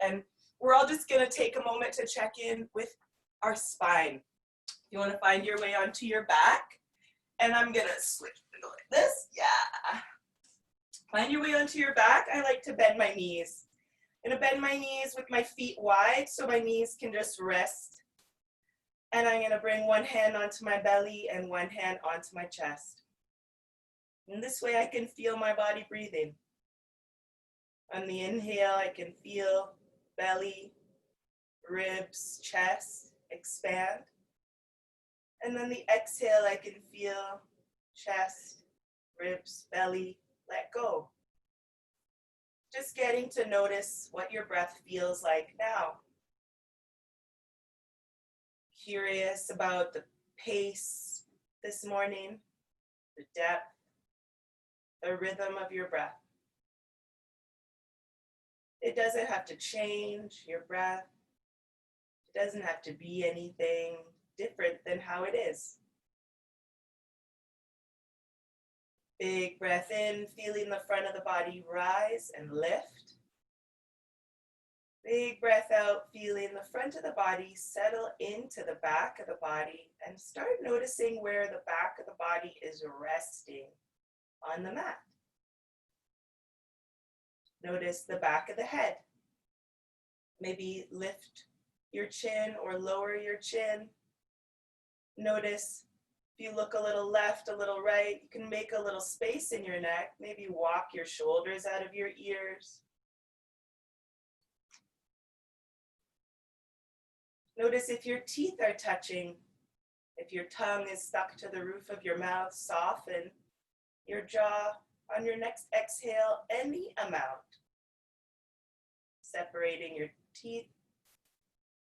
and we're all just gonna take a moment to check in with our spine. You wanna find your way onto your back, and I'm gonna switch and go like this, yeah. Find your way onto your back. I like to bend my knees. I'm gonna bend my knees with my feet wide so my knees can just rest. And I'm gonna bring one hand onto my belly and one hand onto my chest. And this way I can feel my body breathing. On the inhale, I can feel belly, ribs, chest expand. And then the exhale, I can feel chest, ribs, belly, let go. Just getting to notice what your breath feels like now. Curious about the pace this morning, the depth, the rhythm of your breath. It doesn't have to change your breath. It doesn't have to be anything different than how it is. Big breath in, feeling the front of the body rise and lift. Big breath out, feeling the front of the body settle into the back of the body, and start noticing where the back of the body is resting on the mat. Notice the back of the head. Maybe lift your chin or lower your chin. Notice if you look a little left, a little right, you can make a little space in your neck. Maybe walk your shoulders out of your ears. Notice if your teeth are touching. If your tongue is stuck to the roof of your mouth, soften your jaw. On your next exhale, any amount. Separating your teeth,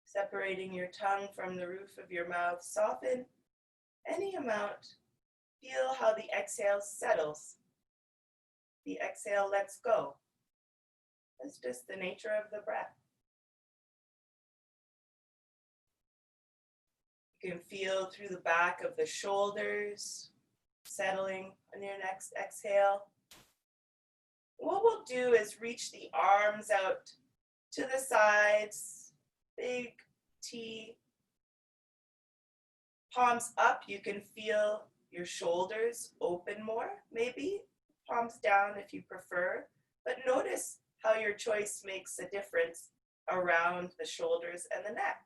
separating your tongue from the roof of your mouth, soften any amount. Feel how the exhale settles. The exhale lets go. That's just the nature of the breath. You can feel through the back of the shoulders, settling on your next exhale. What we'll do is reach the arms out to the sides, big T. Palms up, you can feel your shoulders open more, maybe. Palms down if you prefer, but notice how your choice makes a difference around the shoulders and the neck.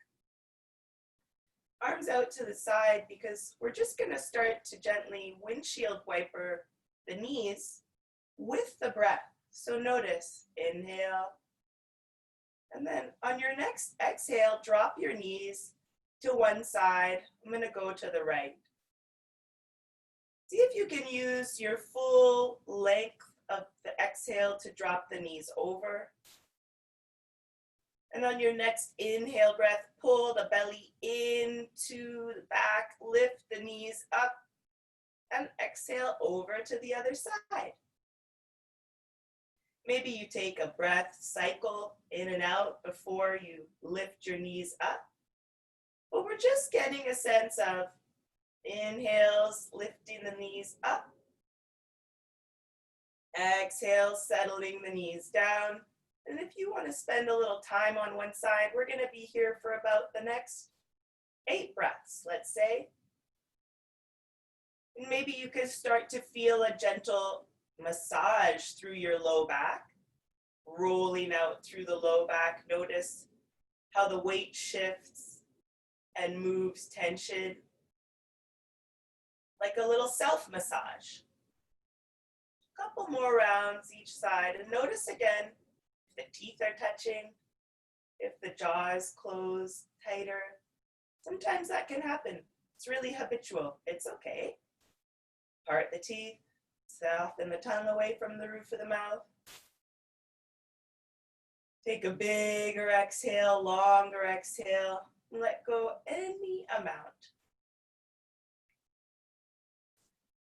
Arms out to the side because we're just gonna start to gently windshield wiper the knees with the breath. So notice, inhale, and then on your next exhale, drop your knees to one side. I'm gonna go to the right. See if you can use your full length of the exhale to drop the knees over. And on your next inhale breath, pull the belly into the back, lift the knees up, and exhale over to the other side. Maybe you take a breath cycle in and out before you lift your knees up. But we're just getting a sense of inhales, lifting the knees up. Exhale, settling the knees down. And if you want to spend a little time on one side, we're going to be here for about the next 8 breaths, let's say. And maybe you could start to feel a gentle massage through your low back, rolling out through the low back. Notice how the weight shifts and moves tension, like a little self-massage. A couple more rounds each side, and notice again if the teeth are touching, if the jaw is closed tighter. Sometimes that can happen. It's really habitual. It's okay. Part the teeth, soften the tongue away from the roof of the mouth. Take a bigger exhale, longer exhale, and let go any amount.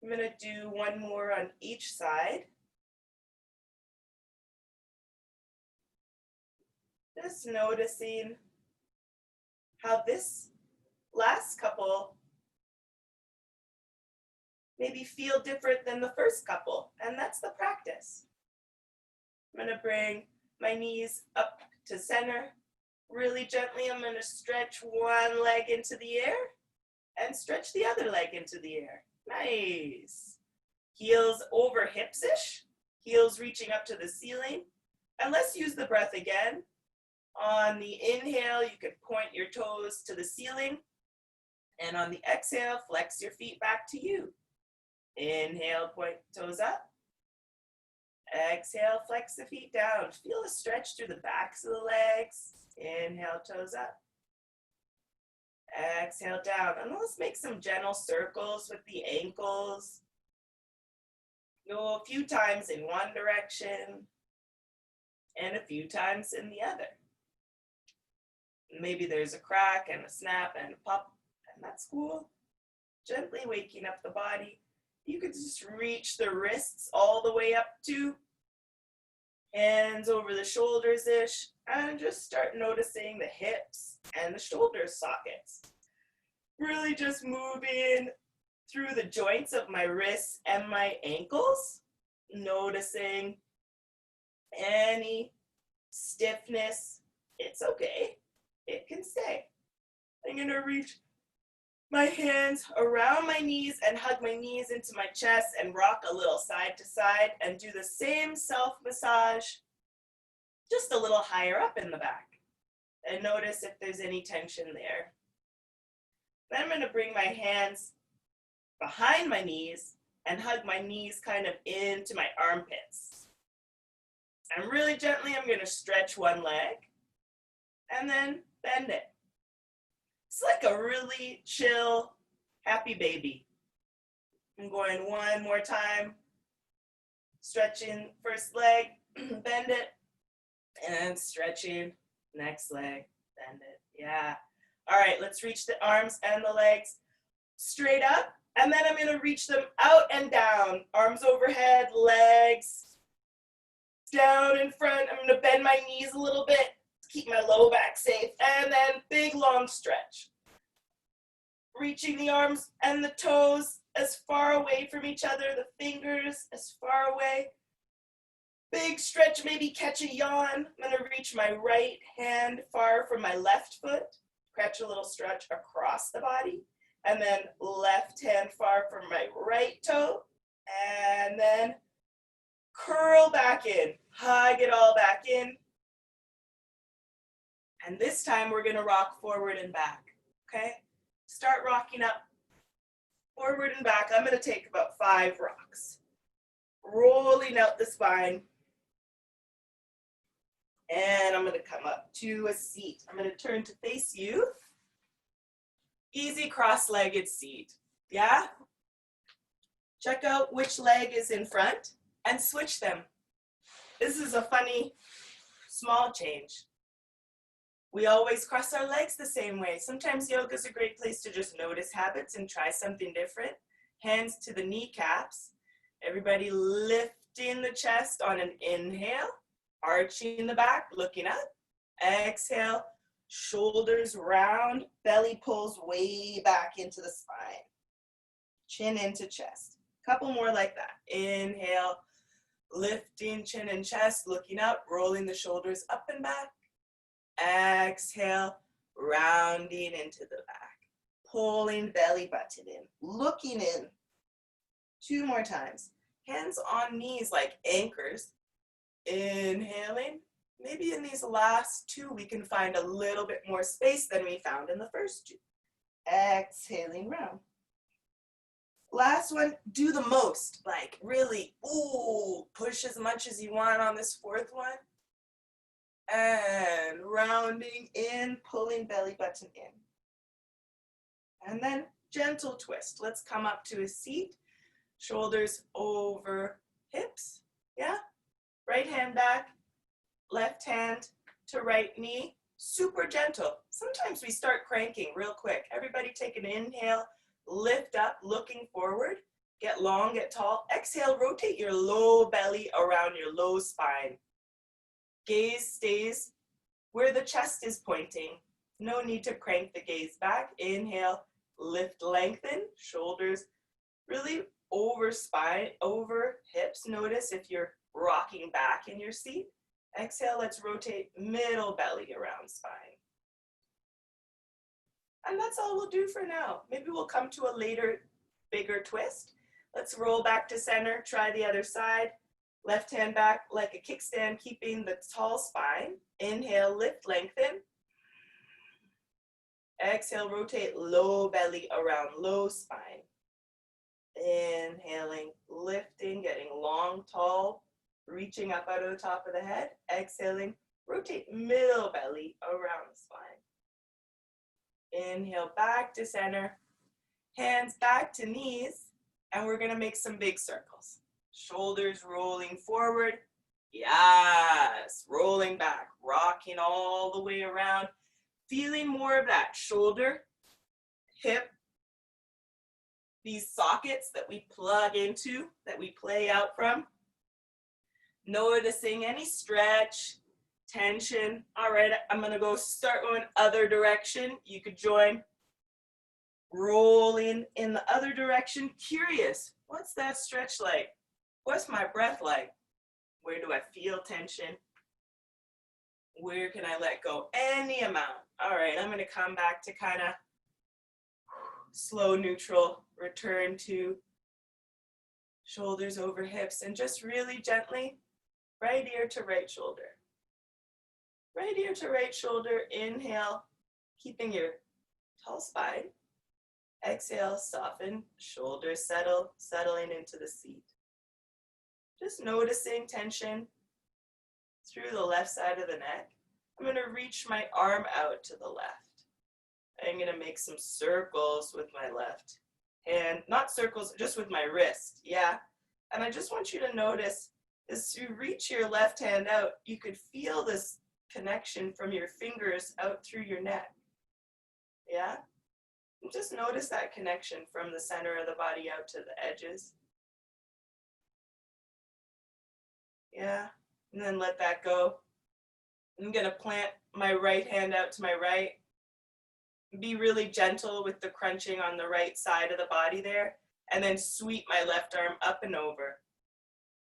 I'm going to do one more on each side. Just noticing how this last couple maybe feel different than the first couple, and that's the practice. I'm going to bring my knees up to center. Really gently, I'm going to stretch one leg into the air and stretch the other leg into the air. Nice. Heels over hips-ish. Heels reaching up to the ceiling. And let's use the breath again. On the inhale, you can point your toes to the ceiling. And on the exhale, flex your feet back to you. Inhale, point toes up. Exhale, flex the feet down. Feel a stretch through the backs of the legs. Inhale, toes up. Exhale, down. And let's make some gentle circles with the ankles. Go a few times in one direction and a few times in the other. Maybe there's a crack and a snap and a pop, and that's cool. Gently waking up the body. You could just reach the wrists all the way up to hands over the shoulders-ish, and just start noticing the hips and the shoulder sockets. Really just moving through the joints of my wrists and my ankles, noticing any stiffness. It's okay, it can stay. I'm gonna reach my hands around my knees and hug my knees into my chest and rock a little side to side and do the same self-massage, just a little higher up in the back. And notice if there's any tension there. Then I'm gonna bring my hands behind my knees and hug my knees kind of into my armpits. And really gently, I'm gonna stretch one leg and then bend it. It's like a really chill, happy baby. I'm going one more time. Stretching first leg, bend it, and stretching next leg, bend it. Yeah. All right, let's reach the arms and the legs straight up, and then I'm gonna reach them out and down. Arms overhead, legs down in front. I'm gonna bend my knees a little bit, keep my low back safe, and then big long stretch. Reaching the arms and the toes as far away from each other, the fingers as far away. Big stretch, maybe catch a yawn. I'm gonna reach my right hand far from my left foot, catch a little stretch across the body, and then left hand far from my right toe, and then curl back in, hug it all back in. And this time we're gonna rock forward and back, okay? Start rocking up, forward and back. I'm gonna take about 5 rocks. Rolling out the spine. And I'm gonna come up to a seat. I'm gonna turn to face you. Easy cross-legged seat, yeah? Check out which leg is in front and switch them. This is a funny, small change. We always cross our legs the same way. Sometimes yoga is a great place to just notice habits and try something different. Hands to the kneecaps. Everybody lifting the chest on an inhale, arching the back, looking up. Exhale, shoulders round, belly pulls way back into the spine. Chin into chest. Couple more like that. Inhale, lifting chin and chest, looking up, rolling the shoulders up and back. Exhale, rounding into the back, pulling belly button in, looking in. 2 more times. Hands on knees like anchors. Inhaling. Maybe in these last 2, we can find a little bit more space than we found in the first 2. Exhaling round. Last one, do the most. Like really, push as much as you want on this 4th one. And rounding in, pulling belly button in. And then gentle twist. Let's come up to a seat. Shoulders over hips. Yeah? Right hand back, left hand to right knee. Super gentle. Sometimes we start cranking real quick. Everybody take an inhale, lift up, looking forward. Get long, get tall. Exhale, rotate your low belly around your low spine. Gaze stays where the chest is pointing. No need to crank the gaze back. Inhale, lift, lengthen, shoulders really over spine, over hips. Notice if you're rocking back in your seat. Exhale, let's rotate middle belly around spine. And that's all we'll do for now. Maybe we'll come to a later, bigger twist. Let's roll back to center, try the other side. Left hand back like a kickstand, keeping the tall spine. Inhale, lift, lengthen. Exhale, rotate low belly around low spine. Inhaling, lifting, getting long, tall, reaching up out of the top of the head. Exhaling, rotate middle belly around the spine. Inhale, back to center. Hands back to knees. And we're gonna make some big circles. Shoulders rolling forward. Yes, rolling back, rocking all the way around. Feeling more of that shoulder, hip, these sockets that we plug into, that we play out from. Noticing any stretch, tension. All right, I'm gonna start going other direction. You could join. Rolling in the other direction. Curious, what's that stretch like? What's my breath like? Where do I feel tension? Where can I let go? Any amount. All right, I'm gonna come back to kind of slow, neutral, return to shoulders over hips, and just really gently, right ear to right shoulder. Right ear to right shoulder, inhale, keeping your tall spine. Exhale, soften, shoulders settle, settling into the seat. Just noticing tension through the left side of the neck. I'm gonna reach my arm out to the left. I'm gonna make some circles with my left hand, not circles, just with my wrist, yeah? And I just want you to notice, as you reach your left hand out, you could feel this connection from your fingers out through your neck, yeah? And just notice that connection from the center of the body out to the edges. Yeah, and then let that go. I'm gonna plant my right hand out to my right. Be really gentle with the crunching on the right side of the body there, and then sweep my left arm up and over.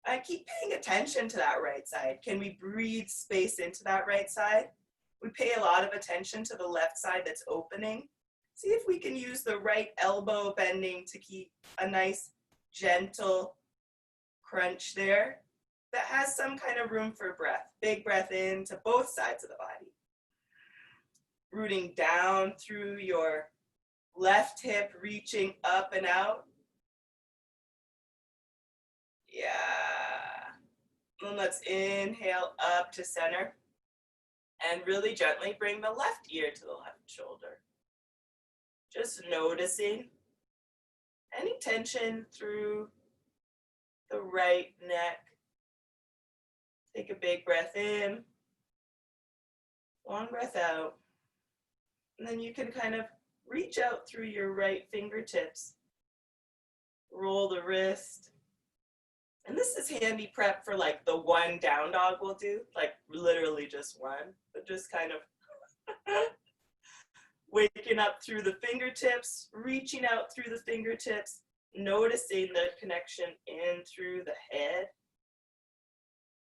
I keep paying attention to that right side. Can we breathe space into that right side? We pay a lot of attention to the left side that's opening. See if we can use the right elbow bending to keep a nice, gentle crunch there that has some kind of room for breath. Big breath in to both sides of the body. Rooting down through your left hip, reaching up and out. Yeah. And let's inhale up to center. And really gently bring the left ear to the left shoulder. Just noticing any tension through the right neck. Take a big breath in, long breath out. And then you can kind of reach out through your right fingertips. Roll the wrist. And this is handy prep for like the one down dog we'll do, like literally just one, but just kind of waking up through the fingertips, reaching out through the fingertips, noticing the connection in through the head,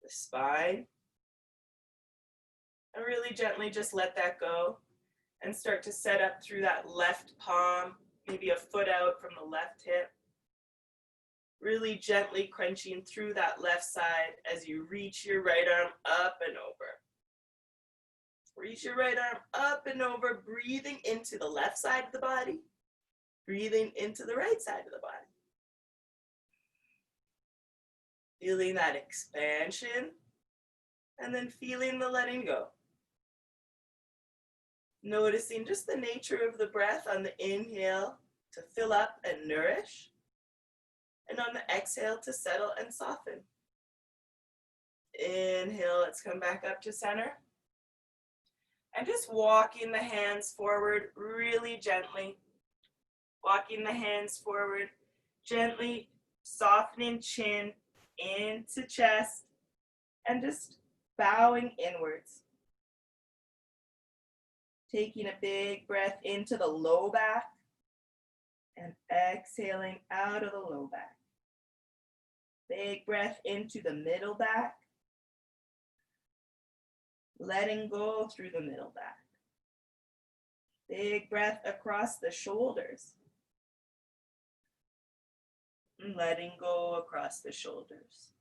the spine, and really gently just let that go and start to set up through that left palm, maybe a foot out from the left hip. Really gently crunching through that left side as you reach your right arm up and over. Reach your right arm up and over, breathing into the left side of the body, breathing into the right side of the body. Feeling that expansion, and then feeling the letting go. Noticing just the nature of the breath on the inhale to fill up and nourish, and on the exhale to settle and soften. Inhale, let's come back up to center. And just walking the hands forward really gently. Walking the hands forward, gently softening chin into chest, and just bowing inwards. Taking a big breath into the low back, and exhaling out of the low back. Big breath into the middle back, letting go through the middle back. Big breath across the shoulders. And letting go across the shoulders.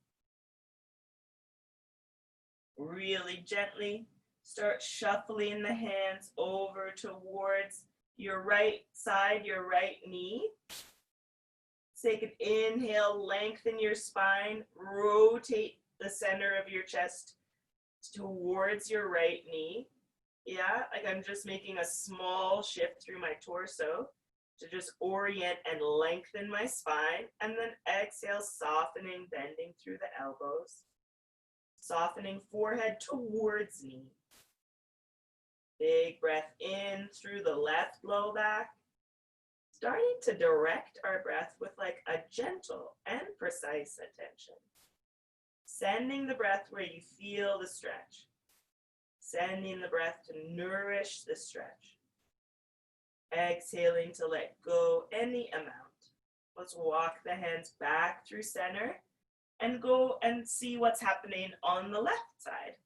Really gently start shuffling the hands over towards your right side, your right knee. Take an inhale, lengthen your spine, rotate the center of your chest towards your right knee. Yeah, like I'm just making a small shift through my torso to just orient and lengthen my spine. And then exhale, softening, bending through the elbows. Softening forehead towards knee. Big breath in through the left low back. Starting to direct our breath with like a gentle and precise attention. Sending the breath where you feel the stretch. Sending the breath to nourish the stretch. Exhaling to let go any amount. Let's walk the hands back through center and go and see what's happening on the left side.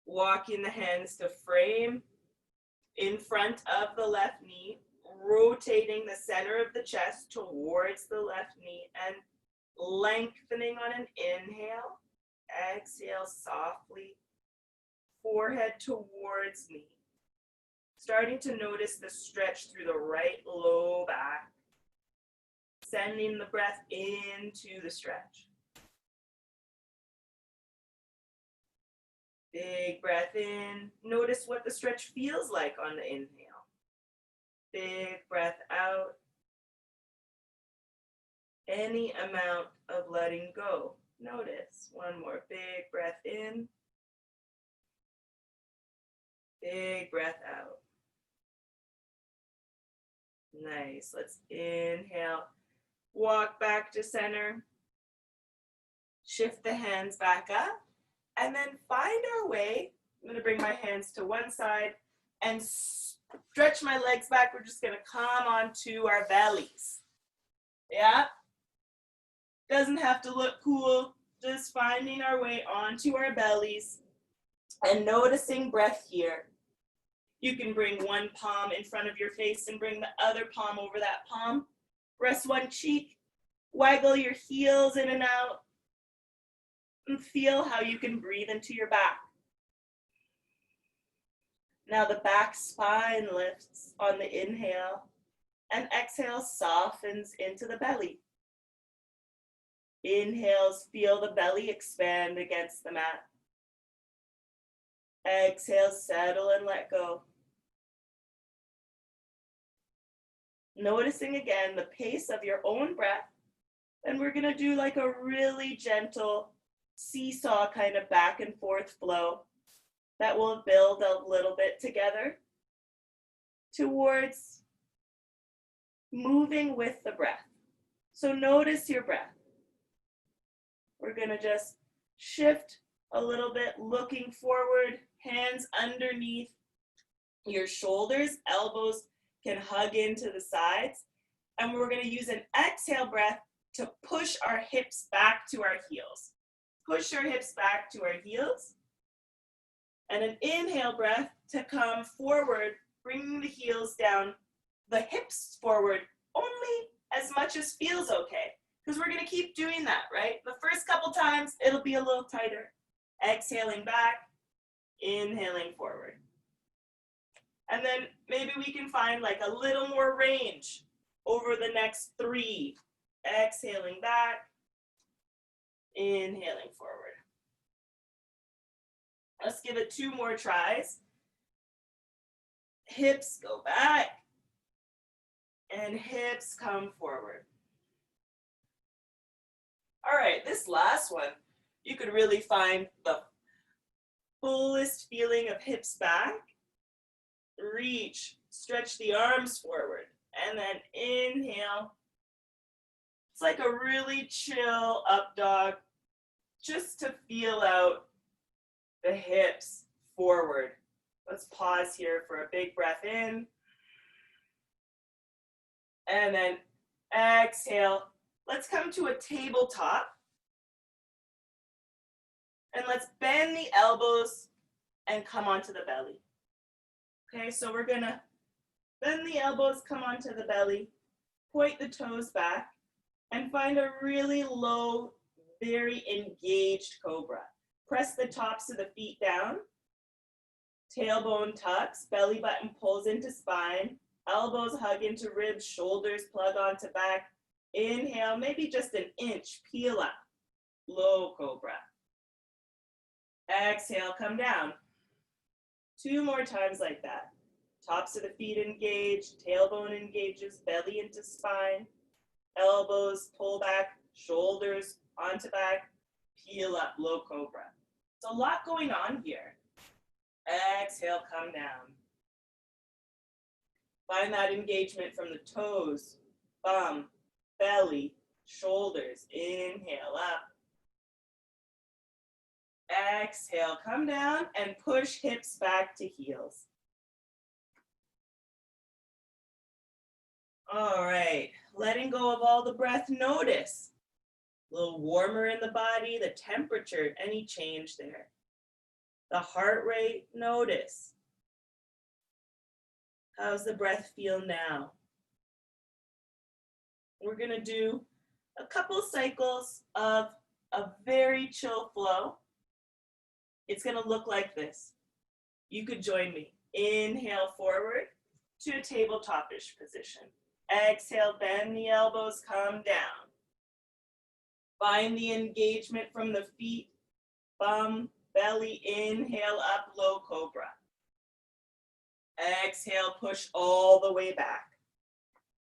Walking the hands to frame in front of the left knee, rotating the center of the chest towards the left knee and lengthening on an inhale. Exhale softly, forehead towards knee. Starting to notice the stretch through the right low back. Sending the breath into the stretch. Big breath in. Notice what the stretch feels like on the inhale. Big breath out. Any amount of letting go. Notice. One more big breath in. Big breath out. Nice. Let's inhale. Walk back to center. Shift the hands back up. And then find our way. I'm going to bring my hands to one side and stretch my legs back. We're just going to come onto our bellies. Yeah? Doesn't have to look cool. Just finding our way onto our bellies and noticing breath here. You can bring one palm in front of your face and bring the other palm over that palm. Rest one cheek. Waggle your heels in and out. And feel how you can breathe into your back. Now the back spine lifts on the inhale and exhale softens into the belly. Inhales, feel the belly expand against the mat. Exhale, settle and let go. Noticing again the pace of your own breath. And we're going to do like a really gentle seesaw kind of back and forth flow that will build a little bit together towards moving with the breath. So notice your breath. We're going to just shift a little bit, looking forward, hands underneath your shoulders, elbows can hug into the sides, and we're going to use an exhale breath to push our hips back to our heels. Push our hips back to our heels. And an inhale breath to come forward, bringing the heels down, the hips forward, only as much as feels okay. Because we're going to keep doing that, right? The first couple times, it'll be a little tighter. Exhaling back, inhaling forward. And then maybe we can find like a little more range over the next 3. Exhaling back, inhaling forward. Let's give it 2 more tries. Hips go back and hips come forward. All right, this last one, you could really find the fullest feeling of hips back. Reach, stretch the arms forward, and then inhale. It's like a really chill up dog, just to feel out the hips forward. Let's pause here for a big breath in. And then exhale. Let's come to a tabletop. And let's bend the elbows and come onto the belly. Okay, so we're gonna bend the elbows, come onto the belly, point the toes back, and find a really low, very engaged cobra. Press the tops of the feet down, tailbone tucks, belly button pulls into spine, elbows hug into ribs, shoulders plug onto back. Inhale, maybe just an inch, peel up, low cobra. Exhale, come down. 2 more times like that. Tops of the feet engaged, tailbone engages, belly into spine, elbows pull back, shoulders onto back, peel up, low cobra. It's a lot going on here. Exhale, come down. Find that engagement from the toes, bum, belly, shoulders. Inhale up. Exhale, come down and push hips back to heels. All right, letting go of all the breath, notice. A little warmer in the body, the temperature, any change there. The heart rate, notice. How's the breath feel now? We're gonna do a couple cycles of a very chill flow. It's gonna look like this. You could join me. Inhale forward to a tabletop-ish position. Exhale, bend the elbows, come down. Find the engagement from the feet, bum, belly, inhale up, low cobra. Exhale, push all the way back.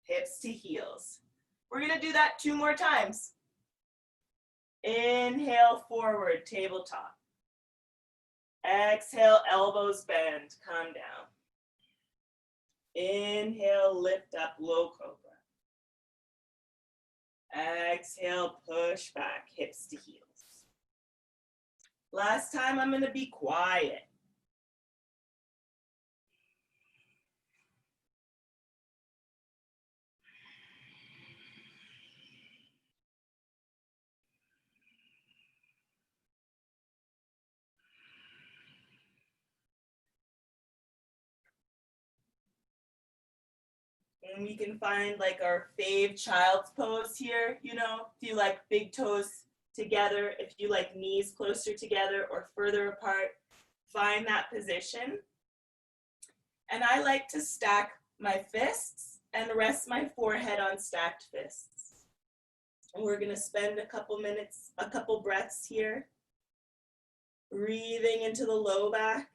Hips to heels. We're gonna do that 2 more times. Inhale forward, tabletop. Exhale, elbows bend, come down. Inhale, lift up, low cobra. Exhale, push back, hips to heels. Last time, I'm gonna be quiet. And we can find like our fave child's pose here, you know, if you like big toes together, if you like knees closer together or further apart, find that position. And I like to stack my fists and rest my forehead on stacked fists. And we're gonna spend a couple minutes, a couple breaths here, breathing into the low back,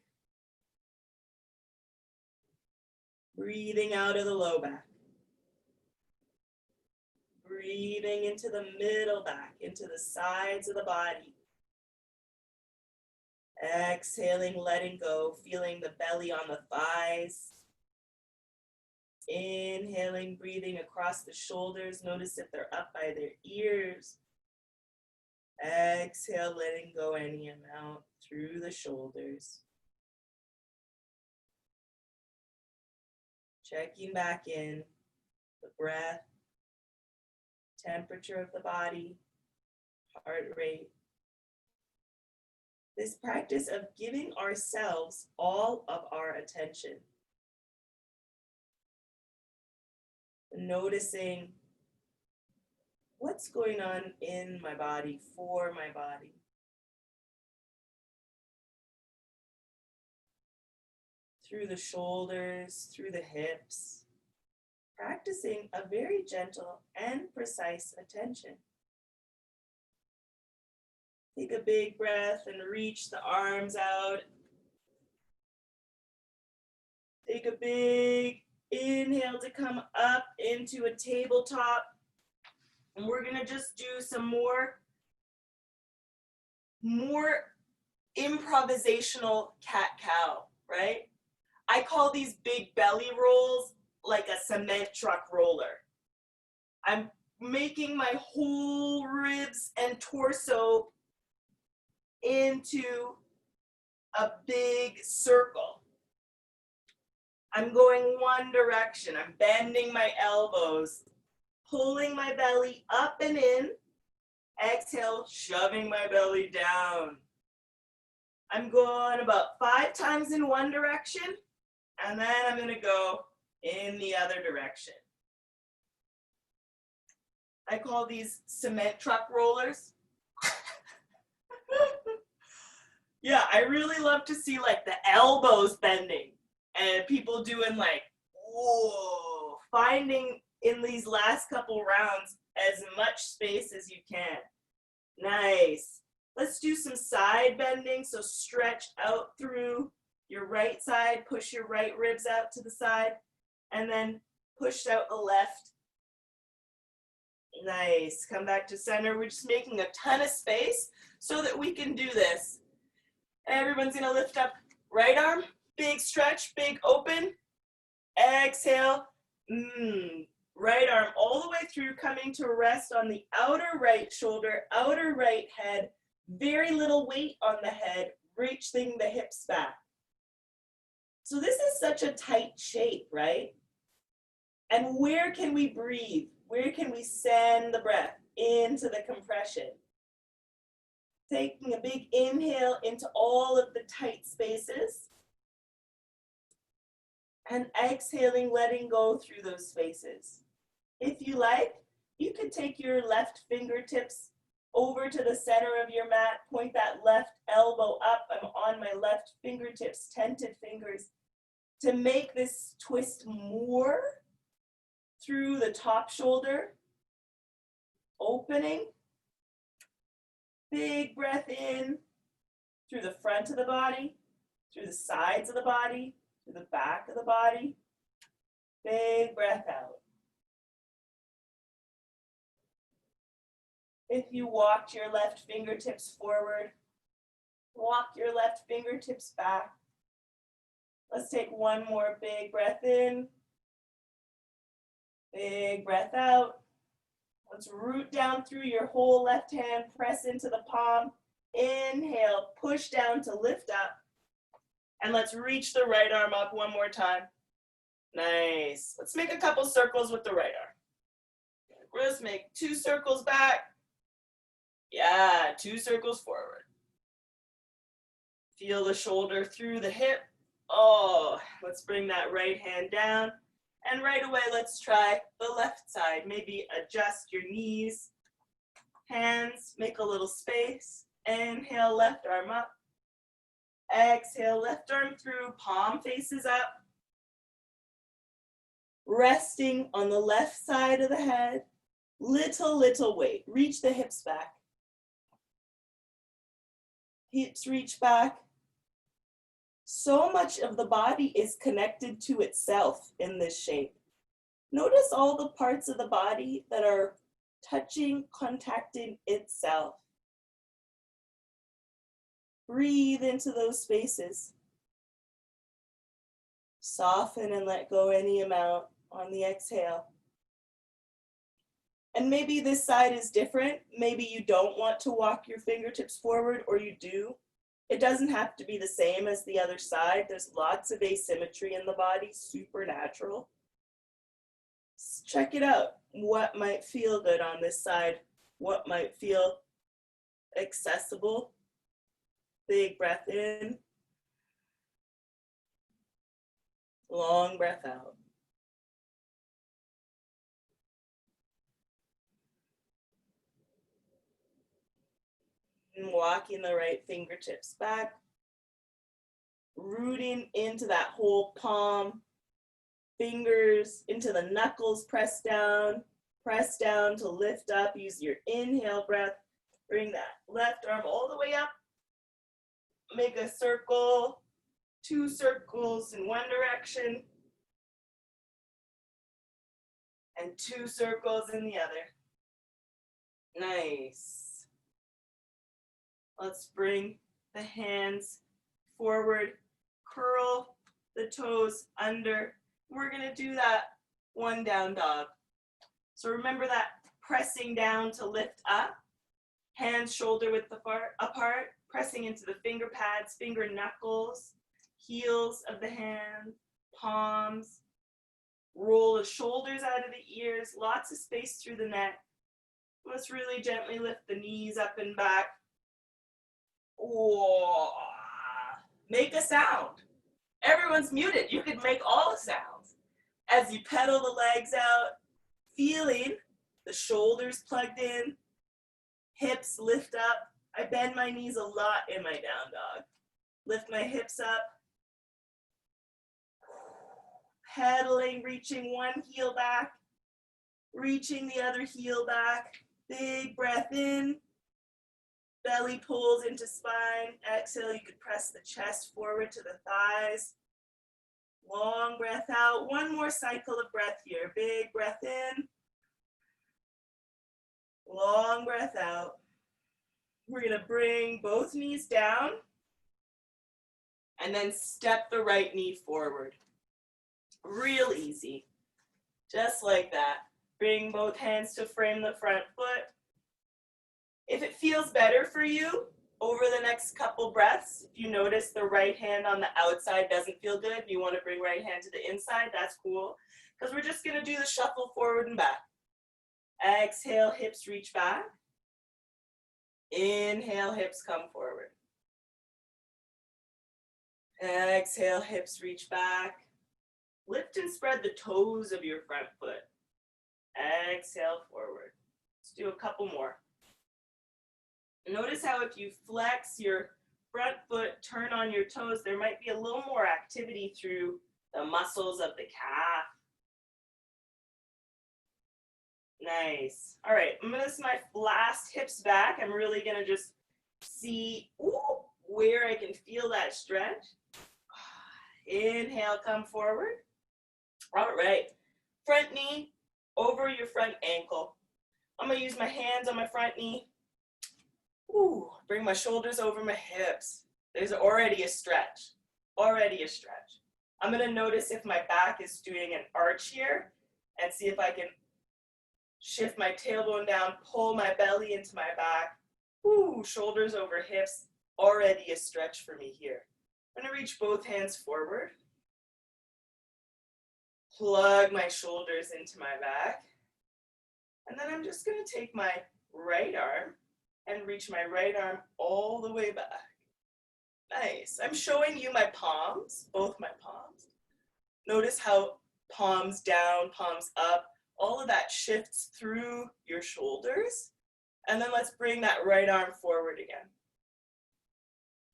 breathing out of the low back. Breathing into the middle back, into the sides of the body. Exhaling, letting go, feeling the belly on the thighs. Inhaling, breathing across the shoulders. Notice if they're up by their ears. Exhale, letting go any amount through the shoulders. Checking back in, the breath, temperature of the body, heart rate. This practice of giving ourselves all of our attention. Noticing what's going on in my body, for my body. Through the shoulders, through the hips. Practicing a very gentle and precise attention. Take a big breath and reach the arms out. Take a big inhale to come up into a tabletop. And we're gonna just do some more improvisational cat-cow, right? I call these big belly rolls like a cement truck roller. I'm making my whole ribs and torso into a big circle. I'm going one direction. I'm bending my elbows, pulling my belly up and in. Exhale, shoving my belly down. I'm going about 5 times in one direction, and then I'm gonna go in the other direction. I call these cement truck rollers. Yeah, I really love to see like the elbows bending and people doing like, whoa, finding in these last couple rounds as much space as you can. Nice. Let's do some side bending. So stretch out through your right side, push your right ribs out to the side, and then push out the left. Nice. Come back to center. We're just making a ton of space so that we can do this. Everyone's gonna lift up right arm, big stretch, big open. Exhale. Right arm all the way through, coming to rest on the outer right shoulder, outer right head. Very little weight on the head, reaching the hips back. So this is such a tight shape, right? And where can we breathe? Where can we send the breath into the compression? Taking a big inhale into all of the tight spaces. And exhaling, letting go through those spaces. If you like, you could take your left fingertips over to the center of your mat, point that left elbow up. I'm on my left fingertips, tented fingers, to make this twist more through the top shoulder, opening. Big breath in through the front of the body, through the sides of the body, through the back of the body. Big breath out. If you walked your left fingertips forward, walk your left fingertips back. Let's take one more big breath in. Big breath out. Let's root down through your whole left hand, press into the palm. Inhale, push down to lift up. And let's reach the right arm up one more time. Nice. Let's make a couple circles with the right arm. Let's make 2 circles back. Yeah, 2 circles forward. Feel the shoulder through the hip. Oh, let's bring that right hand down. And right away, let's try the left side. Maybe adjust your knees, hands, make a little space. Inhale, left arm up. Exhale, left arm through, palm faces up. Resting on the left side of the head. Little weight. Reach the hips back. Hips reach back. So much of the body is connected to itself in this shape. Notice all the parts of the body that are touching, contacting itself. Breathe into those spaces. Soften and let go any amount on the exhale. And maybe this side is different. Maybe you don't want to walk your fingertips forward, or you do. It doesn't have to be the same as the other side. There's lots of asymmetry in the body, super natural. Check it out. What might feel good on this side? What might feel accessible? Big breath in. Long breath out. And walking the right fingertips back. Rooting into that whole palm. Fingers into the knuckles, press down to lift up. Use your inhale breath. Bring that left arm all the way up. Make a circle, 2 circles in one direction, and 2 circles in the other. Nice. Let's bring the hands forward, curl the toes under. We're gonna do that 1 down dog. So remember that pressing down to lift up, hands shoulder width apart, pressing into the finger pads, finger knuckles, heels of the hand, palms. Roll the shoulders out of the ears, lots of space through the neck. Let's really gently lift the knees up and back. Oh, Make a sound. Everyone's muted. You can make all the sounds. As you pedal the legs out, feeling the shoulders plugged in, hips lift up. I bend my knees a lot in my down dog. Lift my hips up. Pedaling, reaching one heel back, reaching the other heel back. Big breath in. Belly pulls into spine. Exhale, you could press the chest forward to the thighs. Long breath out. One more cycle of breath here. Big breath in. Long breath out. We're going to bring both knees down and then step the right knee forward. Real easy. Just like that. Bring both hands to frame the front foot. If it feels better for you over the next couple breaths, if you notice the right hand on the outside doesn't feel good, you want to bring right hand to the inside, that's cool. Because we're just going to do the shuffle forward and back. Exhale, hips reach back. Inhale, hips come forward. Exhale, hips reach back. Lift and spread the toes of your front foot. Exhale, forward. Let's do a couple more. Notice how if you flex your front foot, turn on your toes, there might be a little more activity through the muscles of the calf. Nice. All right, I'm gonna my last hips back. I'm really gonna just see where I can feel that stretch. Inhale, come forward. All right, front knee over your front ankle. I'm gonna use my hands on my front knee. Bring my shoulders over my hips. There's already a stretch, I'm gonna notice if my back is doing an arch here and see if I can shift my tailbone down, pull my belly into my back. Shoulders over hips, already a stretch for me here. I'm gonna reach both hands forward. Plug my shoulders into my back. And then I'm just gonna take my right arm and reach my right arm all the way back. Nice. I'm showing you my palms, both my palms. Notice how palms down, palms up, all of that shifts through your shoulders. And then let's bring that right arm forward again.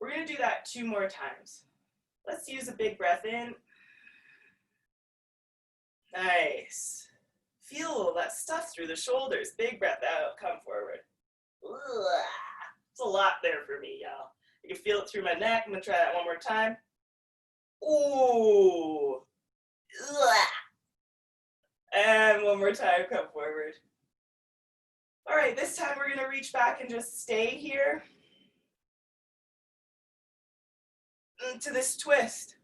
We're gonna do that 2 more times. Let's use a big breath in. Nice. Feel all that stuff through the shoulders. Big breath out, come forward. It's a lot there for me, y'all. You can feel it through my neck. I'm gonna try that one more time. Ooh. And one more time, come forward. All right, this time we're gonna reach back and just stay here into this twist.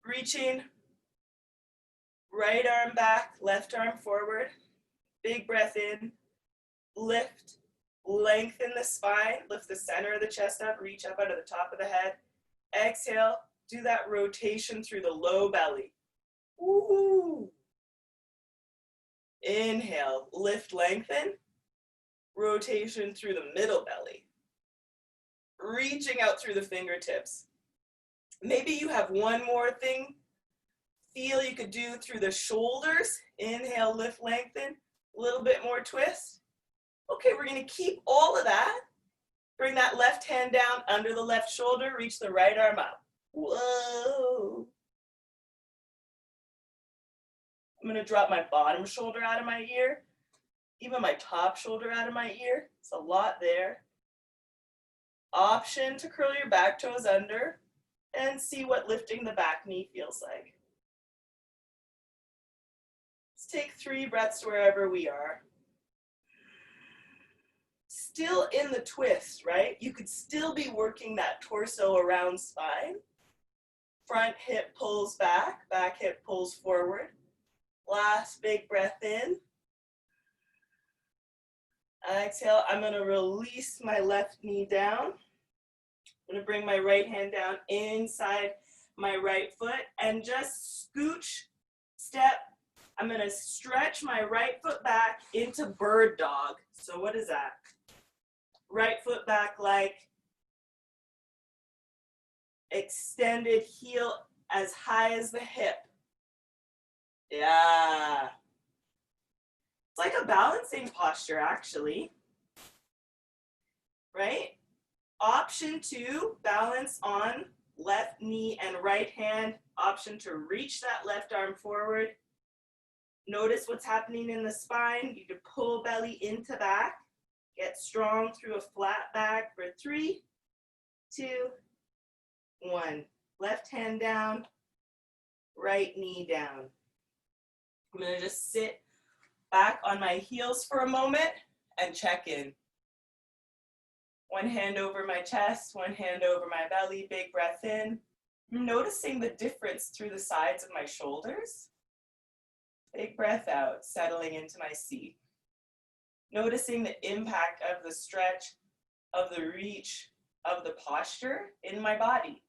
Reaching, right arm back, left arm forward. Big breath in, lift, lengthen the spine, lift the center of the chest up, reach up out of the top of the head. Exhale, do that rotation through the low belly. Ooh. Inhale, lift, lengthen, rotation through the middle belly. Reaching out through the fingertips. Maybe you have one more thing feel you could do through the shoulders. Inhale, lift, lengthen, a little bit more twist. Okay, we're gonna keep all of that. Bring that left hand down under the left shoulder, reach the right arm up. Whoa. I'm gonna drop my bottom shoulder out of my ear, even my top shoulder out of my ear. It's a lot there. Option to curl your back toes under and see what lifting the back knee feels like. Let's take 3 breaths wherever we are. Still in the twist, right? You could still be working that torso around spine. Front hip pulls back, back hip pulls forward. Last big breath in. Exhale, I'm gonna release my left knee down. I'm gonna bring my right hand down inside my right foot and just scooch, step. I'm gonna stretch my right foot back into bird dog. So what is that? Right foot back like Extended heel as high as the hip. Yeah. It's like a balancing posture, actually. Right? Option 2, balance on left knee and right hand. Option to reach that left arm forward. Notice what's happening in the spine. You can pull belly into back. Get strong through a flat back for 3, 2, 1. Left hand down, right knee down. I'm going to just sit back on my heels for a moment and check in. One hand over my chest, one hand over my belly, big breath in. I'm noticing the difference through the sides of my shoulders. Big breath out, settling into my seat. Noticing the impact of the stretch, of the reach, of the posture in my body.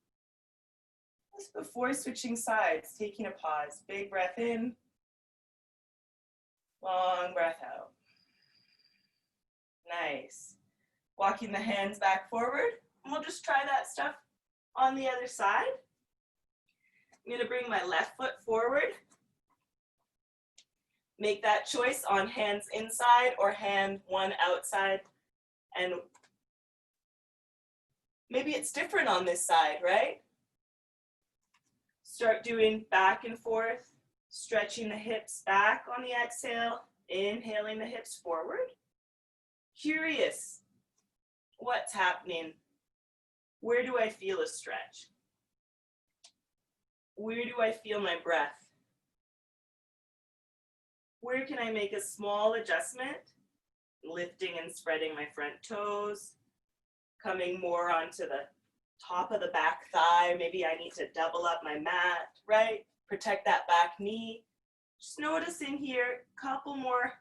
Just before switching sides, taking a pause. Big breath in, long breath out. Nice. Walking the hands back forward. And we'll just try that stuff on the other side. I'm going to bring my left foot forward. Make that choice on hands inside or hand one outside. And maybe it's different on this side, right? Start doing back and forth, stretching the hips back on the exhale, inhaling the hips forward. Curious, what's happening? Where do I feel a stretch? Where do I feel my breath? Where can I make a small adjustment? Lifting and spreading my front toes, coming more onto the top of the back thigh. Maybe I need to double up my mat, right? Protect that back knee. Just noticing here, a couple more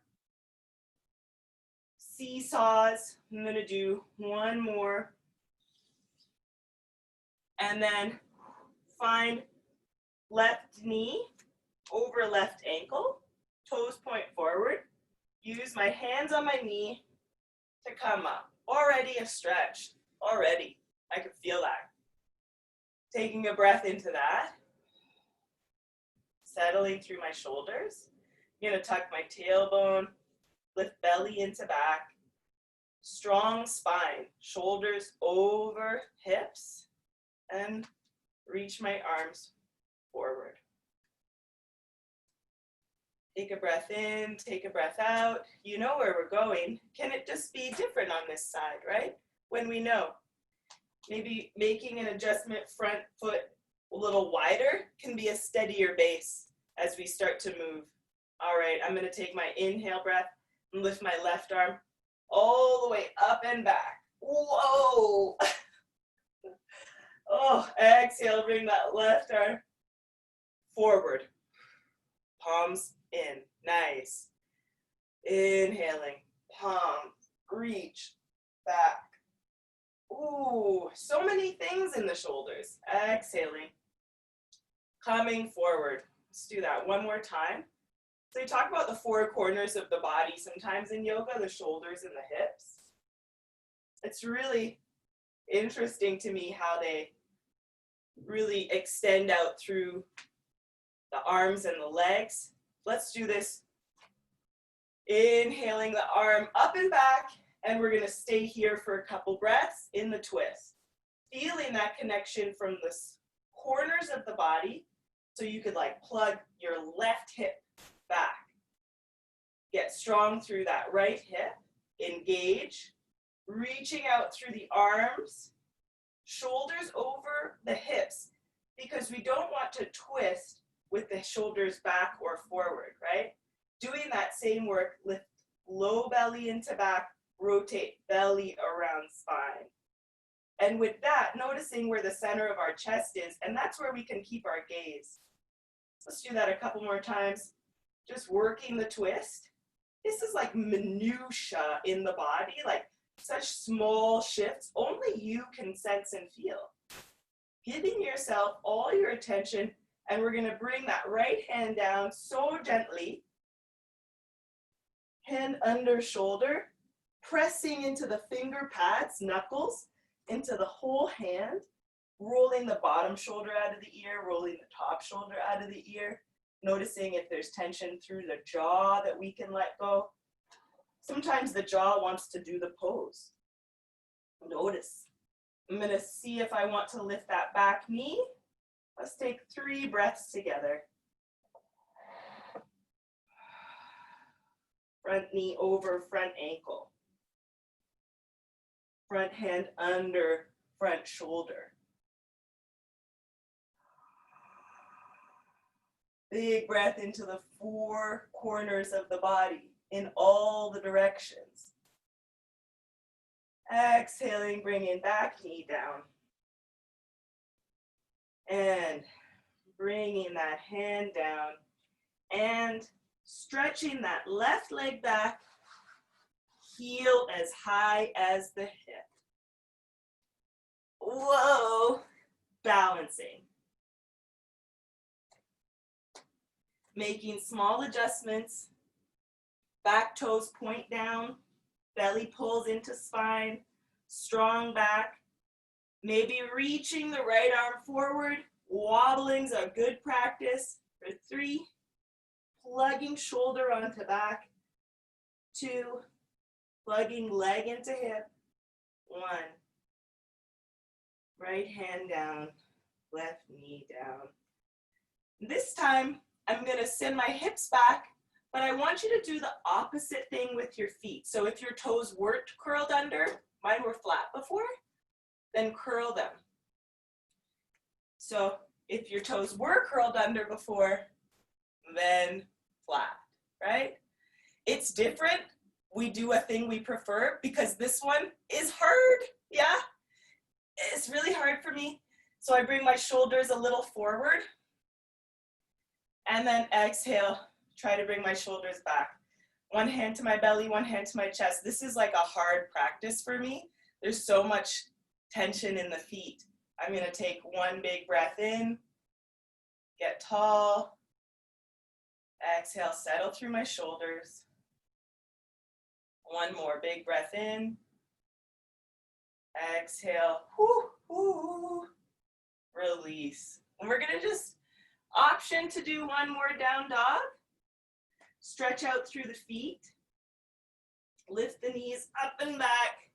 seesaws. I'm gonna do one more. And then find left knee over left ankle, toes point forward. Use my hands on my knee to come up. Already a stretch, already. I could feel that. Taking a breath into that. Settling through my shoulders. I'm gonna tuck my tailbone, lift belly into back. Strong spine, shoulders over hips, and reach my arms forward. Take a breath in, take a breath out. You know where we're going. Can it just be different on this side, right? When we know. Maybe making an adjustment, front foot a little wider can be a steadier base as we start to move. All right, I'm gonna take my inhale breath and lift my left arm all the way up and back. Whoa! Oh, exhale, bring that left arm forward. Palms in, nice. Inhaling, palms, reach, back. Ooh, so many things in the shoulders. Exhaling, coming forward. Let's do that one more time. So we talk about the four corners of the body sometimes in yoga, the shoulders and the hips. It's really interesting to me how they really extend out through the arms and the legs. Let's do this. Inhaling the arm up and back, and we're gonna stay here for a couple breaths in the twist. Feeling that connection from the corners of the body, so you could like plug your left hip back. Get strong through that right hip, engage, reaching out through the arms, shoulders over the hips, because we don't want to twist with the shoulders back or forward, right? Doing that same work, lift low belly into back, rotate belly around spine. And with that, noticing where the center of our chest is, and that's where we can keep our gaze. Let's do that a couple more times. Just working the twist. This is like minutia in the body, like such small shifts, only you can sense and feel. Giving yourself all your attention, and we're gonna bring that right hand down so gently. Hand under shoulder, pressing into the finger pads, knuckles, into the whole hand. rolling the bottom shoulder out of the ear, rolling the top shoulder out of the ear, noticing if there's tension through the jaw that we can let go. Sometimes the jaw wants to do the pose. Notice. I'm going to see if I want to lift that back knee. Let's take 3 breaths together. Front knee over front ankle. Front hand under front shoulder. Big breath into the 4 corners of the body in all the directions. Exhaling, bringing back knee down. And bringing that hand down and stretching that left leg back, heel as high as the hip. Whoa, balancing. Making small adjustments. Back toes point down, belly pulls into spine, strong back. Maybe reaching the right arm forward. Wobbling's a good practice. For 3, plugging shoulder onto back. 2, plugging leg into hip. 1, right hand down, left knee down. This time, I'm going to send my hips back, but I want you to do the opposite thing with your feet. So if your toes weren't curled under, mine were flat before, then curl them. So if your toes were curled under before, then flat, right? It's different. We do a thing we prefer because this one is hard, yeah? It's really hard for me. So I bring my shoulders a little forward and then exhale, try to bring my shoulders back. One hand to my belly, one hand to my chest. This is like a hard practice for me. There's so much tension in the feet. I'm gonna take 1 big breath in, get tall, exhale, settle through my shoulders. 1 more big breath in, exhale, whoo, whoo, release. And we're gonna just option to do 1 more down dog. Stretch out through the feet, lift the knees up and back,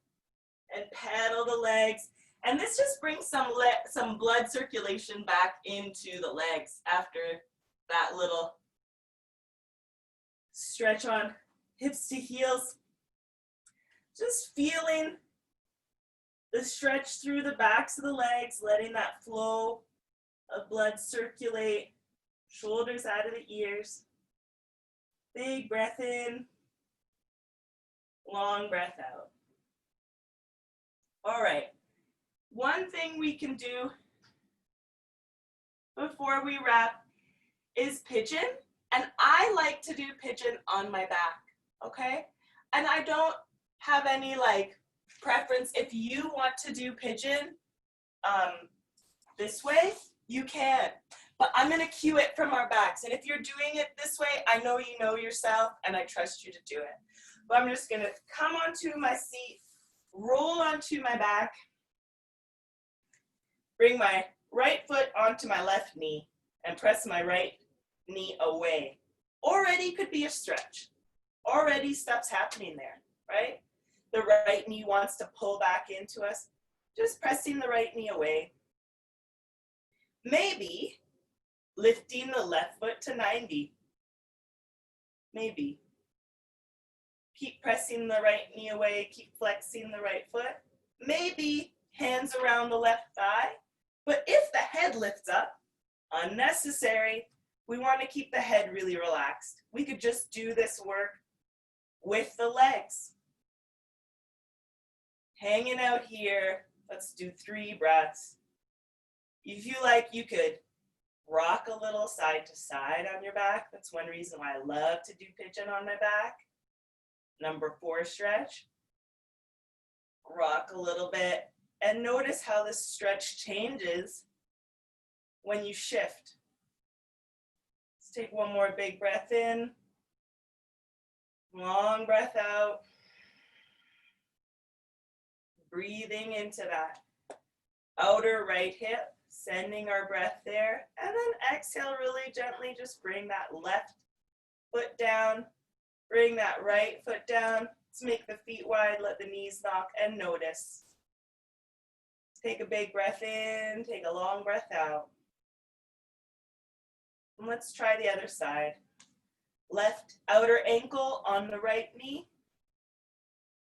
and pedal the legs. And this just brings some blood circulation back into the legs after that little stretch on hips to heels. Just feeling the stretch through the backs of the legs, letting that flow of blood circulate, shoulders out of the ears. Big breath in, long breath out. All right, one thing we can do before we wrap is pigeon, and I like to do pigeon on my back, okay? And I don't have any like preference. If you want to do pigeon this way, you can. But I'm gonna cue it from our backs. And if you're doing it this way, I know you know yourself and I trust you to do it. But I'm just gonna come onto my seat, roll onto my back, bring my right foot onto my left knee and press my right knee away. Already could be a stretch. Already stuff's happening there, right? The right knee wants to pull back into us. Just pressing the right knee away. Maybe lifting the left foot to 90. Maybe. Keep pressing the right knee away, keep flexing the right foot. Maybe hands around the left thigh. But if the head lifts up, unnecessary, we want to keep the head really relaxed. We could just do this work with the legs. Hanging out here, let's do 3 breaths. If you like, you could rock a little side to side on your back. That's one reason why I love to do pigeon on my back. Number 4 stretch. Rock a little bit and notice how the stretch changes when you shift. Let's take 1 more big breath in. Long breath out. Breathing into that. outer right hip, sending our breath there, and then exhale really gently, just bring that left foot down, bring that right foot down. Let's make the feet wide, let the knees knock, and notice. Take a big breath in, take a long breath out. And let's try the other side. Left outer ankle on the right knee.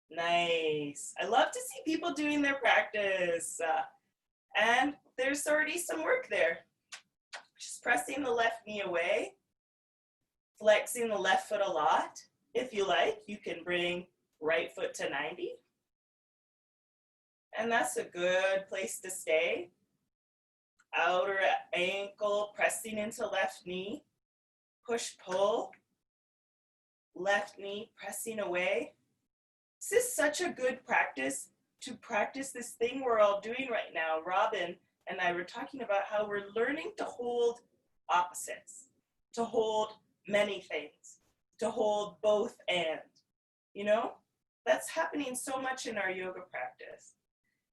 Nice. I love to see people doing their practice. And there's already some work there. Just pressing the left knee away, flexing the left foot a lot. If you like, you can bring right foot to 90. And that's a good place to stay. Outer ankle pressing into left knee. Push, pull. Left knee pressing away. This is such a good practice to practice this thing we're all doing right now. Robin and I were talking about how we're learning to hold opposites, to hold many things, to hold both and, you know? That's happening so much in our yoga practice.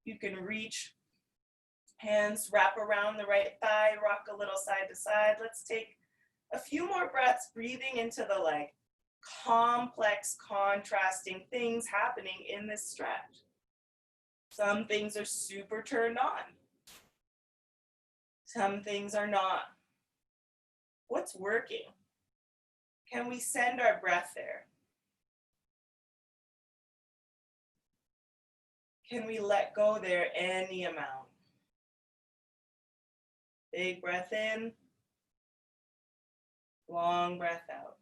You can reach, hands wrap around the right thigh, rock a little side to side. Let's take a few more breaths, breathing into the leg. Complex, contrasting things happening in this stretch. Some things are super turned on. Some things are not. What's working? Can we send our breath there? Can we let go there any amount? Big breath in, long breath out.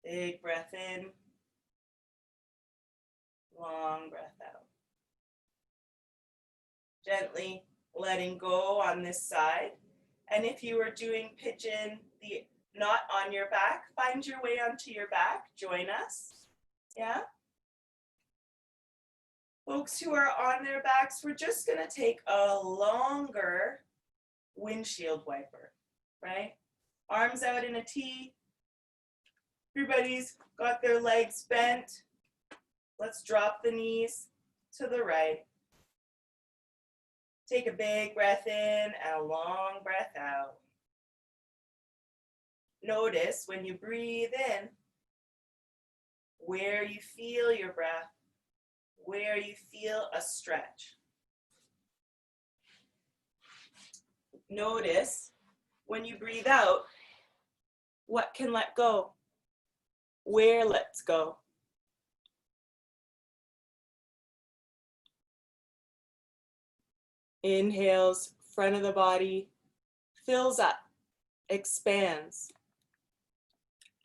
Big breath in, long breath out. Gently letting go on this side. And if you are doing pigeon, not on your back, find your way onto your back, join us, yeah? Folks who are on their backs, we're just gonna take a longer windshield wiper, right? Arms out in a T. Everybody's got their legs bent. Let's drop the knees to the right. Take a big breath in and a long breath out. Notice when you breathe in, where you feel your breath, where you feel a stretch. Notice when you breathe out, what can let go, where lets go. Inhales, front of the body, fills up, expands.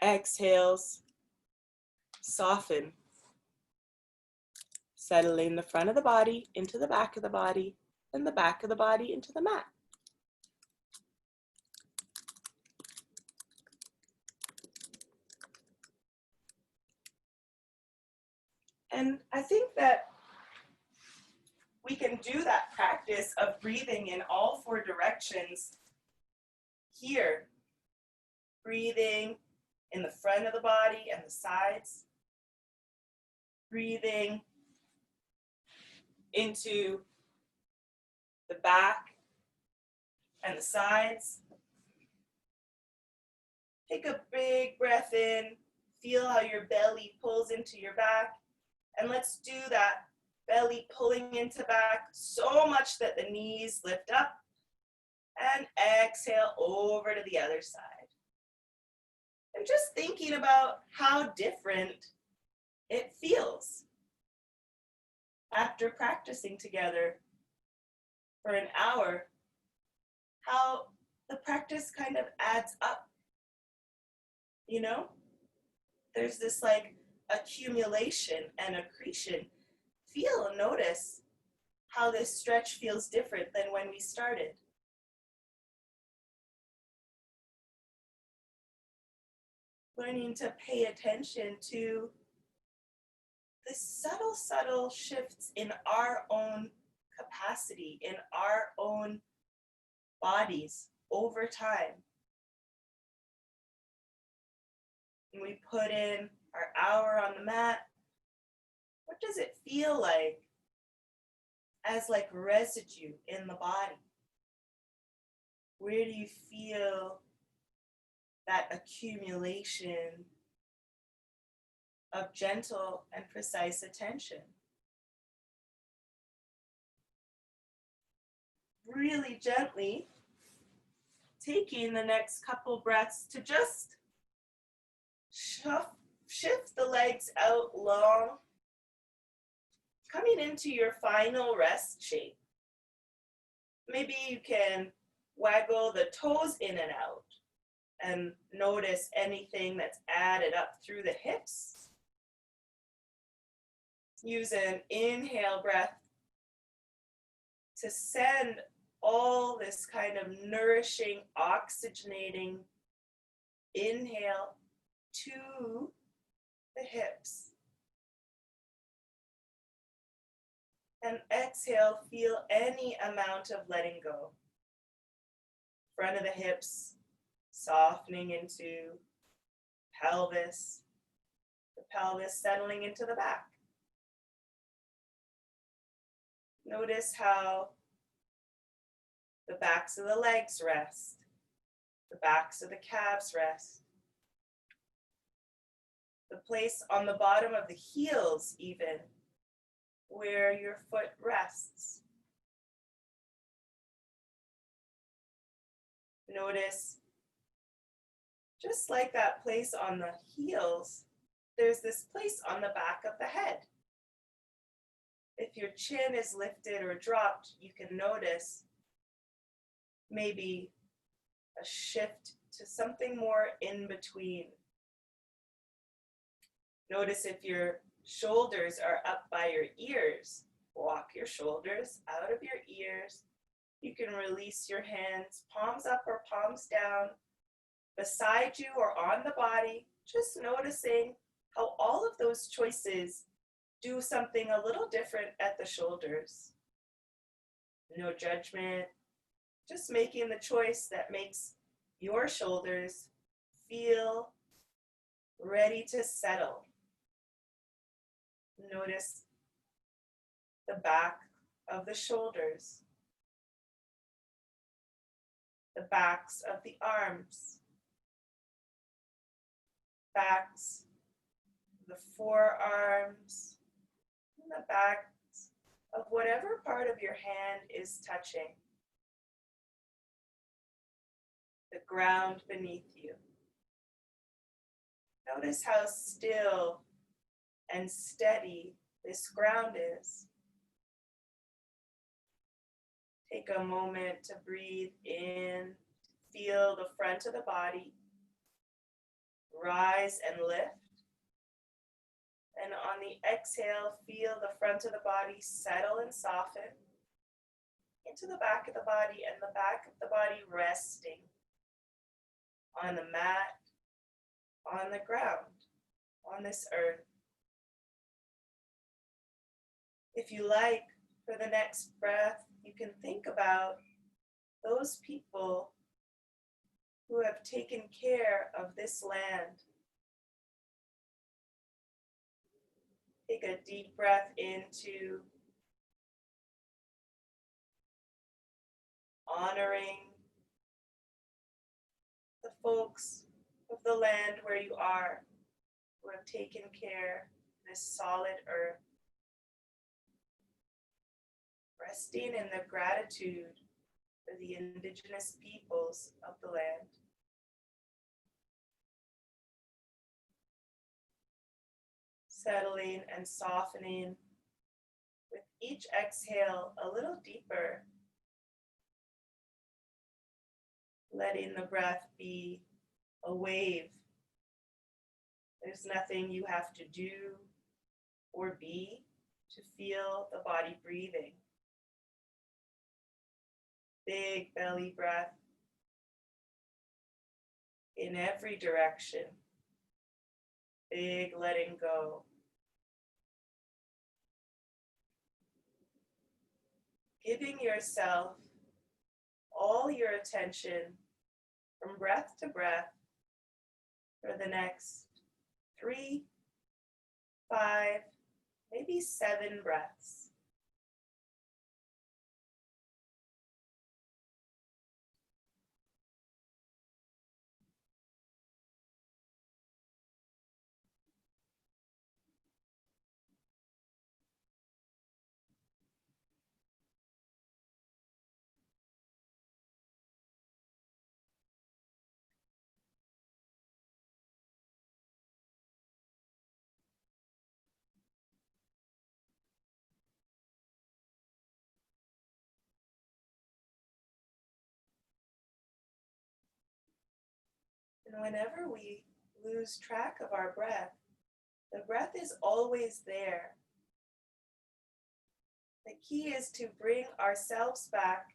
Exhales, soften. Settling the front of the body into the back of the body, and the back of the body into the mat. And I think that we can do that practice of breathing in all four directions here. Breathing in the front of the body and the sides. Breathing into the back and the sides. Take a big breath in. Feel how your belly pulls into your back. And let's do that. Belly pulling into back so much that the knees lift up. And exhale over to the other side. And just thinking about how different it feels after practicing together for an hour, how the practice kind of adds up. You know, there's this like accumulation and accretion. Feel and notice how this stretch feels different than when we started. Learning to pay attention to the subtle shifts in our own capacity, in our own bodies over time. And we put in our hour on the mat. What does it feel like as like residue in the body? Where do you feel that accumulation of gentle and precise attention? Really gently taking the next couple breaths to just shift the legs out long, coming into your final rest shape. Maybe you can waggle the toes in and out and notice anything that's added up through the hips. Use an inhale breath to send all this kind of nourishing, oxygenating inhale to the hips. And exhale, feel any amount of letting go. Front of the hips softening into pelvis, the pelvis settling into the back. Notice how the backs of the legs rest, the backs of the calves rest, the place on the bottom of the heels even, where your foot rests. Notice, just like that place on the heels, there's this place on the back of the head. If your chin is lifted or dropped, you can notice maybe a shift to something more in between. Notice if your shoulders are up by your ears, walk your shoulders out of your ears. You can release your hands, palms up or palms down, beside you or on the body, just noticing how all of those choices do something a little different at the shoulders. No judgment, just making the choice that makes your shoulders feel ready to settle. Notice the back of the shoulders, the backs of the arms, backs of the forearms, and the backs of whatever part of your hand is touching, the ground beneath you. Notice how still and steady this ground is. Take a moment to breathe in, feel the front of the body, rise and lift. And on the exhale, feel the front of the body settle and soften into the back of the body, and the back of the body resting on the mat, on the ground, on this earth. If you like, for the next breath, you can think about those people who have taken care of this land. Take a deep breath into honoring the folks of the land where you are, who have taken care of this solid earth. Resting in the gratitude for the indigenous peoples of the land. Settling and softening with each exhale a little deeper. Letting the breath be a wave. There's nothing you have to do or be to feel the body breathing. Big belly breath in every direction. Big letting go. Giving yourself all your attention from breath to breath for the next 3, 5, maybe 7 breaths. And whenever we lose track of our breath, the breath is always there. The key is to bring ourselves back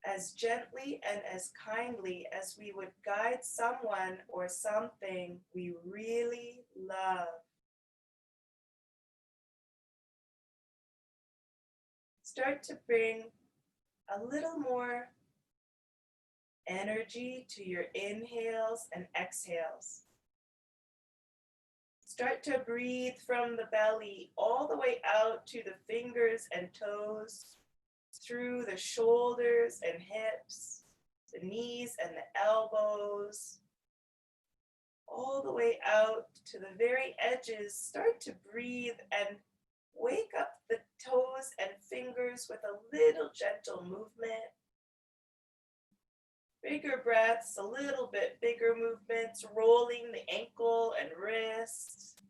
as gently and as kindly as we would guide someone or something we really love. Start to bring a little more energy to your inhales and exhales. Start to breathe from the belly all the way out to the fingers and toes, through the shoulders and hips, the knees and the elbows, all the way out to the very edges. Start to breathe and wake up the toes and fingers with a little gentle movement. Bigger breaths, a little bit bigger movements, rolling the ankle and wrist.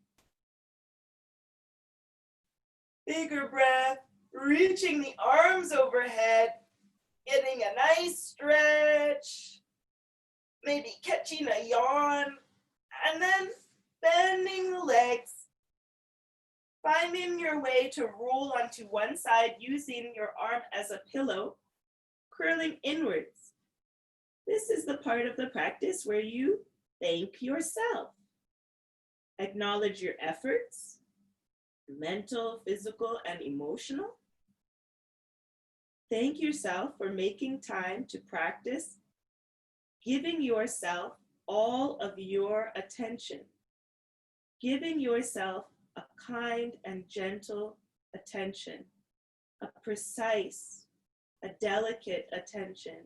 Bigger breath, reaching the arms overhead, getting a nice stretch, maybe catching a yawn, and then bending the legs, finding your way to roll onto one side using your arm as a pillow, curling inwards. This is the part of the practice where you thank yourself. Acknowledge your efforts, mental, physical, and emotional. Thank yourself for making time to practice giving yourself all of your attention, giving yourself a kind and gentle attention, a precise, a delicate attention,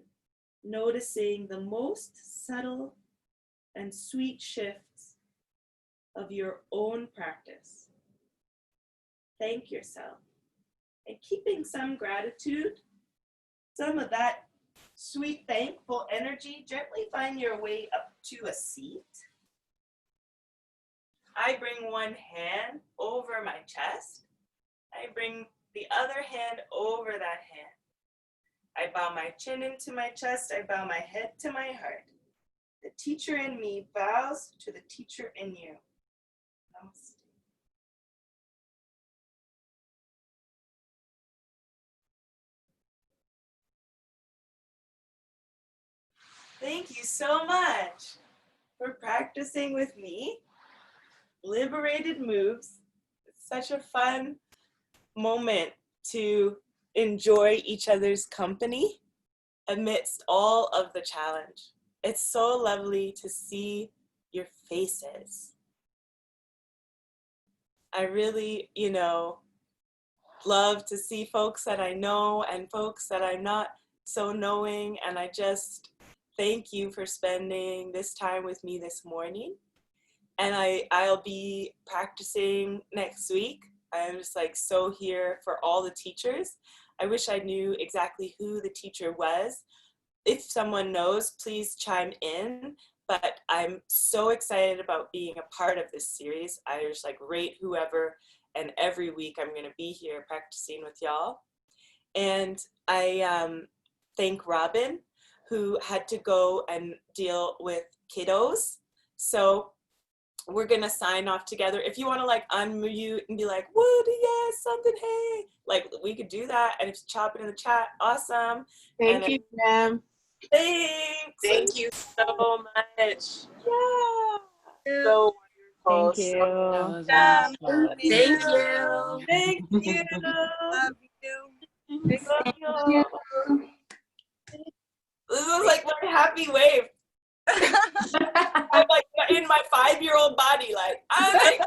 noticing the most subtle and sweet shifts of your own practice. Thank yourself. And keeping some gratitude, some of that sweet, thankful energy, gently find your way up to a seat. I bring one hand over my chest. I bring the other hand over that hand. I bow my chin into my chest. I bow my head to my heart. The teacher in me bows to the teacher in you. Namaste. Thank you so much for practicing with me. Liberated Moves. It's such a fun moment to enjoy each other's company amidst all of the challenge. It's so lovely to see your faces. I really, love to see folks that I know and folks that I'm not so knowing, and I just thank you for spending this time with me this morning. And I'll be practicing next week. I'm just so here for all the teachers. I wish I knew exactly who the teacher was. If someone knows, please chime in. But I'm so excited about being a part of this series. I just rate whoever, and every week I'm gonna be here practicing with y'all. And I thank Robin, who had to go and deal with kiddos. So we're gonna sign off together. If you wanna unmute and be like, Woody, yes, something, hey, we could do that. And if you chop it in the chat, awesome. Thank you, ma'am. Thanks. Thank you so much. Yeah. So wonderful. Thank you. So, Yeah. thank you. Thank you. Love you. Love you. This is my happy wave. I'm in my 5-year-old body, thank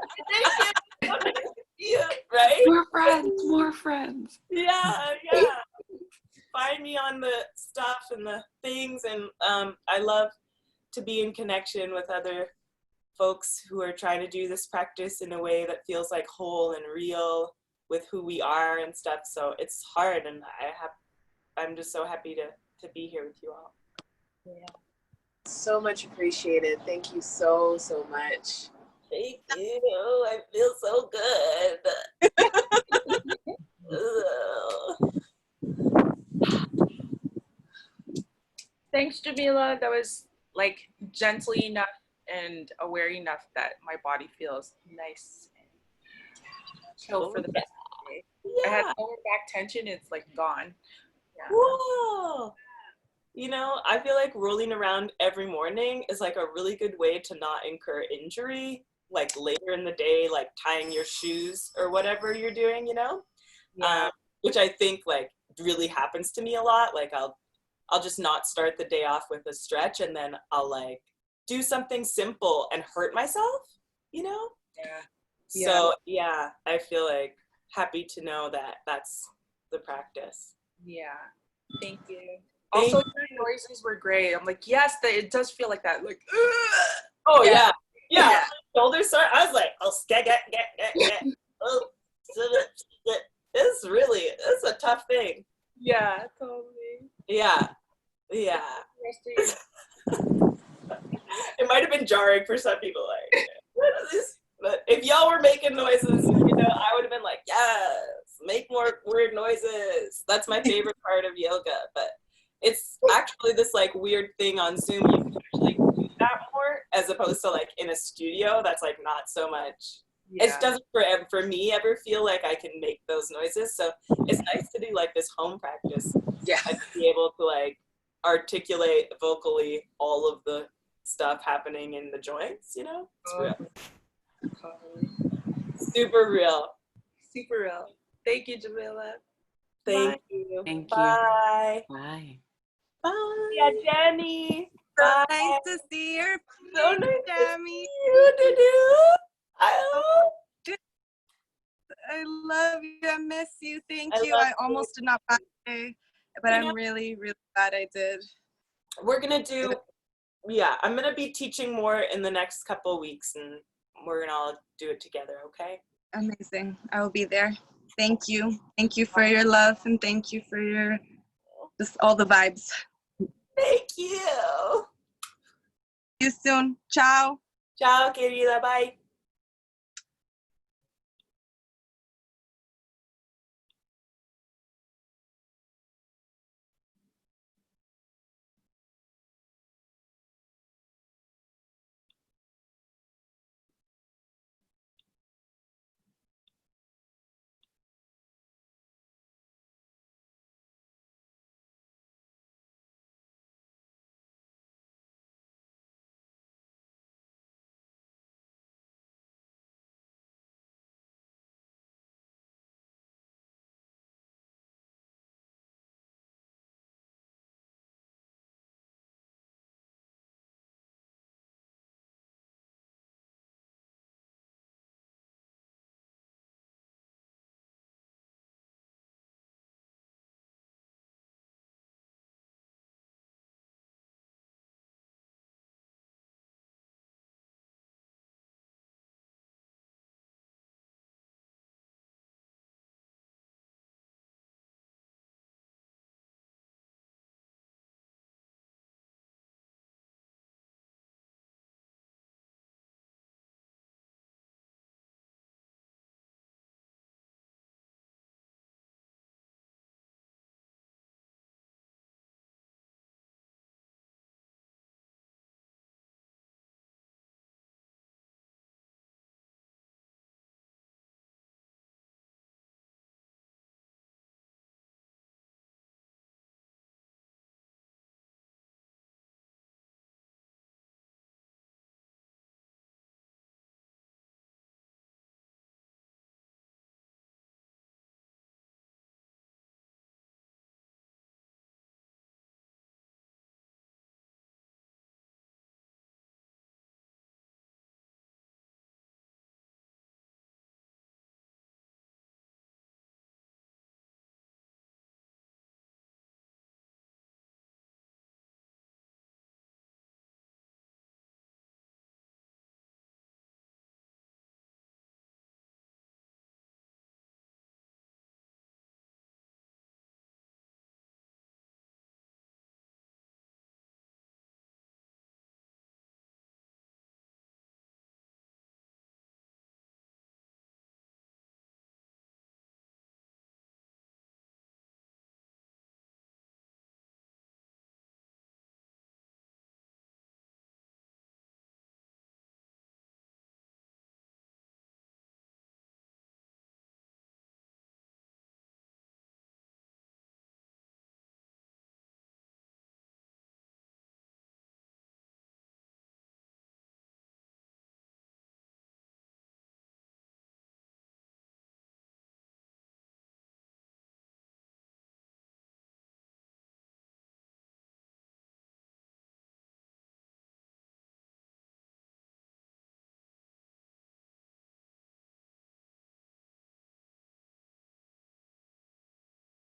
you, right? More friends. Yeah. Find me on the stuff and the things, and I love to be in connection with other folks who are trying to do this practice in a way that feels whole and real with who we are and stuff. So it's hard, and I'm just so happy to be here with you all. Yeah. So much appreciated. Thank you so much. Thank you. I feel so good. Thanks, Jamilah. That was like gently enough and aware enough that my body feels nice and chill for the rest of the day. I had Yeah. lower back tension, it's like gone. Yeah. Whoa. You know, I feel like rolling around every morning is like a really good way to not incur injury, like later in the day, like tying your shoes or whatever you're doing, you know? Yeah. Which I think like really happens to me a lot. Like I'll just not start the day off with a stretch, and then I'll like do something simple and hurt myself, you know? Yeah. So yeah, I feel like happy to know that that's the practice. Yeah. Thank you. Thank Also, your noises were great. I'm like, yes, it does feel like that. Like, Oh Yeah. yeah. Shoulders start. I was like, oh, get. Oh, it's a tough thing. yeah, totally. Yeah. The rest of It might have been jarring for some people. Like, what is this? But if y'all were making noises, you know, I would have been like, yes, make more weird noises. That's my favorite part of yoga. But it's actually this like weird thing on Zoom. You can actually do that more as opposed to like in a studio. That's like not so much. It doesn't for me ever feel like I can make those noises. So it's nice to do like this home practice. Yeah. And to be able to like articulate vocally all of the stuff happening in the joints, you know? It's real. Totally. Super real. Super real. Thank you, Jamilah. Thank you. Thank you. Bye. Bye. Bye. Yeah, Jenny. So Bye. nice to see your So face, nice to Jamie. you, Dudu. I love you. I miss you. Thank I you. love I almost did not buy today, but You I'm know- really, really glad I did. We're gonna do, I'm gonna be teaching more in the next couple of weeks, and we're gonna all do it together, okay? Amazing. I will be there. Thank you. Thank you for your love, and thank you for your just all the vibes. Thank you. See you soon. Ciao. Ciao, querida. Bye.